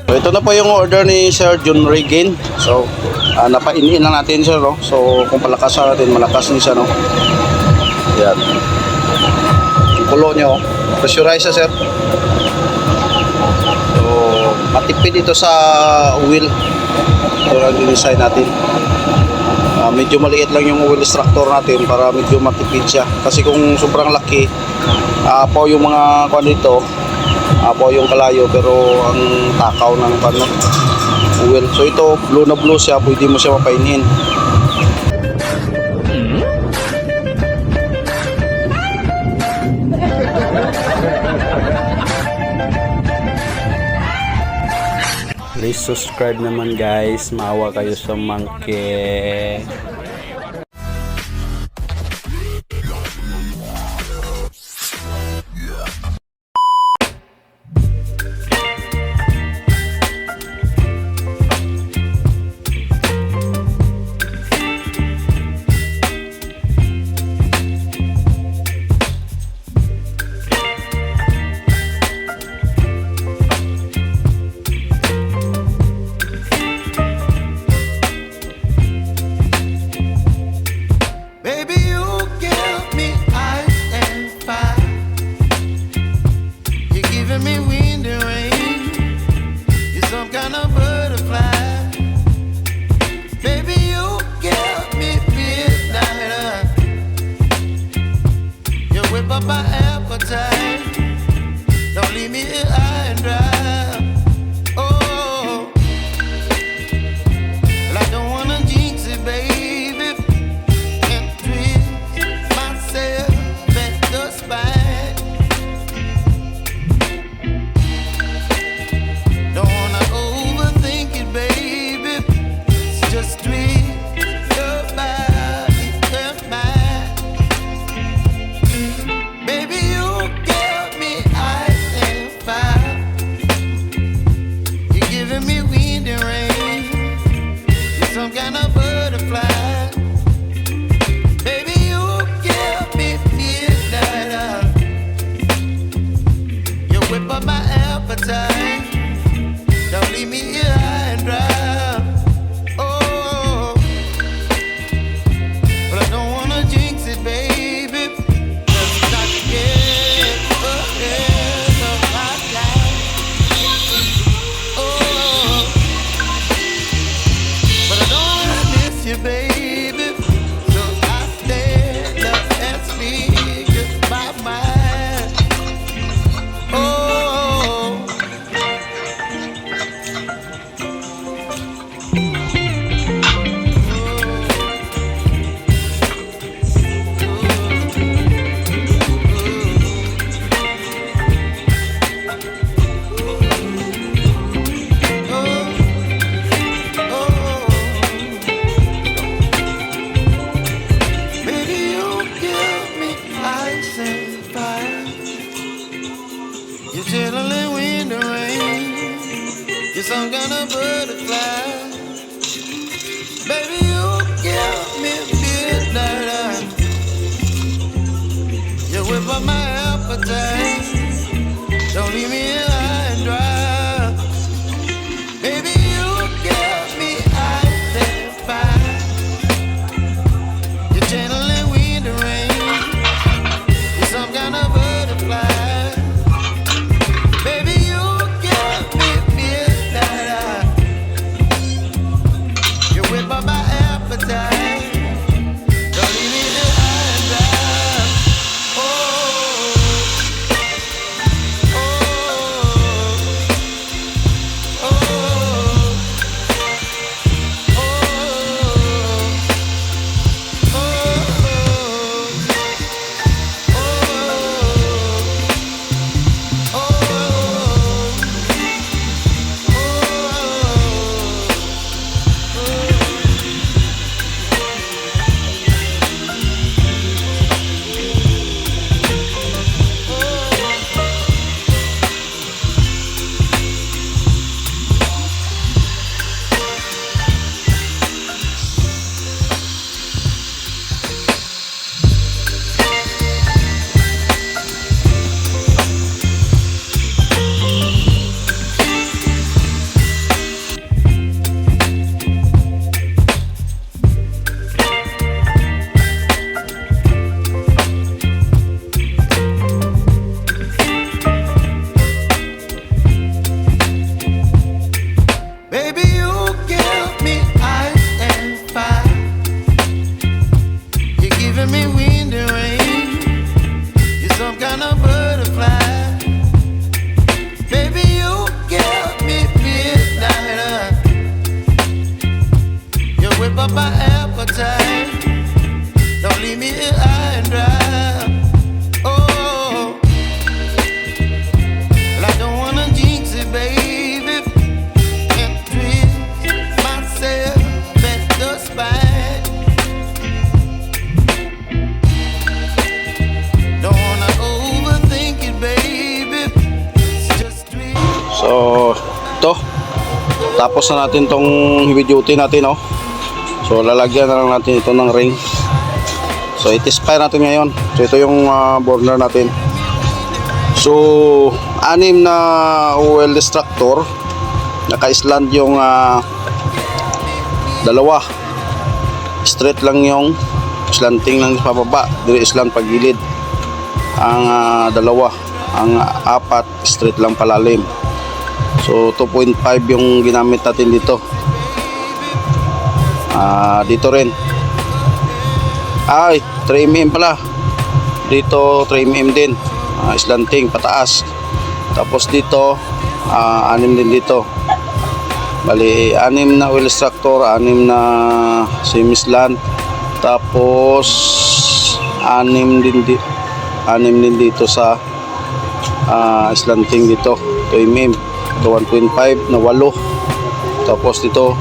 So ito na po yung order ni Sir John Regain. So napainin lang natin siya, no? So kung palakasan natin, malakas din siya, no? Yan. Yung kulo nyo, pressurize siya, sir. So matipid ito sa wheel. Ito lang din-design natin. Medyo maliit lang yung wheel structure natin para medyo matipid siya. Kasi kung sobrang laki, po yung mga kuan dito, po yung kalayo, pero ang takaw ng wheel. So ito, blue na blue siya, pwede mo siya mapainin. Please subscribe naman guys, maawa kayo sa monkey. Don't leave me here high and dry. Oh, well, I don't wanna jinx it, baby, and twist myself at the spine. Don't wanna overthink it, baby. It's just twist your body and mine, baby. You give me ice and fire. You're giving me wind and rain. You're some kind of butterfly. Baby, you give me midnight. You whip up my appetite. Don't leave me here high and dry. Oh, but I don't wanna jinx it, baby. Just not get ahead of my life. Oh, but I don't wanna miss you, baby. So I stand up and speak my mind. Oh, baby, you give me ice and fire. You're chilling wind and rain. You're some kind of butterfly. Baby, you give me midnight. You whip up my appetite. Don't leave me here high and dry. Baby, you give me ice and fire. You're channeling wind and rain. You're some kind of butterfly. Baby, you give me midnight. You whip up my appetite. Don't leave me here high and dry. Oh, tapos na natin tong heavy duty natin, oh. So lalagyan na lang natin ito ng ring. So i-test natin ngayon. So ito yung burner natin. So 6 na oil extractor, naka-slant yung dalawa. Straight lang yung slanting lang sa pababa, dire slant pagilid. Ang dalawa, ang 4 straight lang palalim. So 2.5 yung ginamit natin dito. Dito rin ay 3mm pala, dito 3mm din, slanting pataas. Tapos dito 6 din dito, bali 6 na oil extractor, 6 na semi slant, tapos 6 din dito sa slanting dito 2mm. Ito 1.5 na 8, tapos dito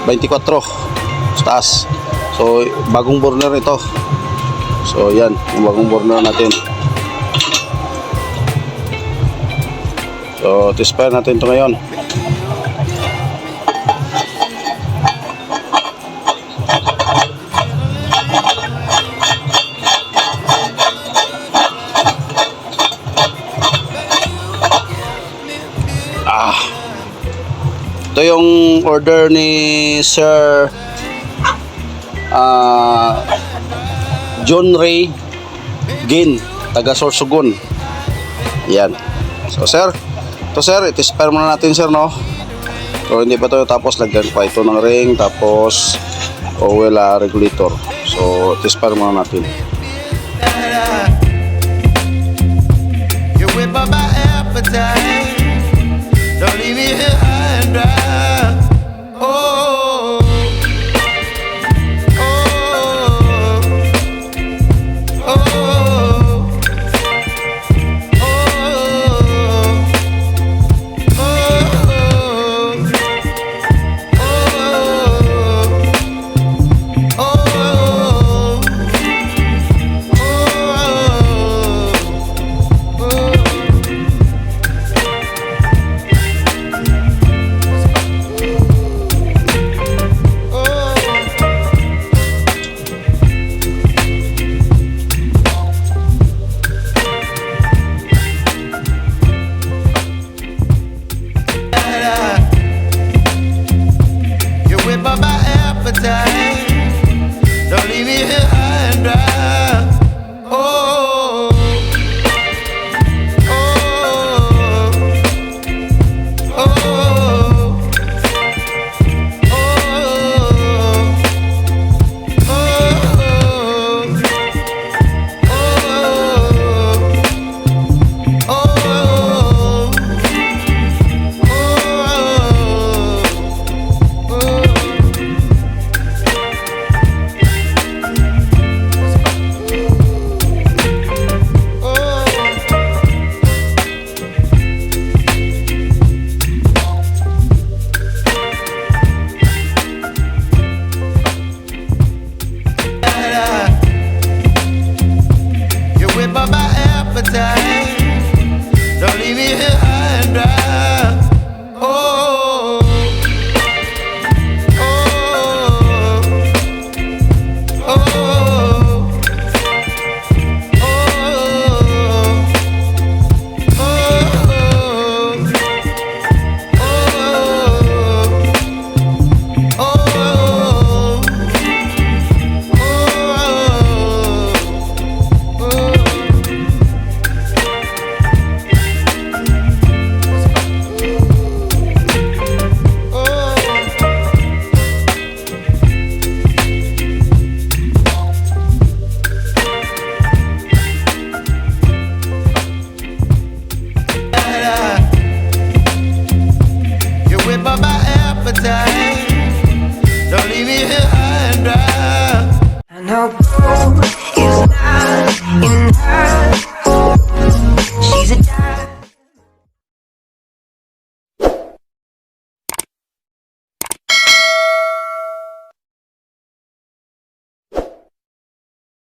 24 sa taas. So bagong burner ito. So yan yung bagong burner natin. So test natin ito ngayon. Ito yung order ni Sir John Ray Gin, taga Sorsogon. Yan. So sir, ito sir, i-test muna natin sir, no? So hindi pa ito tapos, lagyan pa ito ng ring, tapos oil regulator. So test muna natin. You whip up my appetite. Don't leave me here high and dry. Oh, oh, oh, don't leave me here high and dry. Oh, oh, oh, don't leave me here high and dry. Oh, oh, oh, don't leave me here high and dry. I know gold is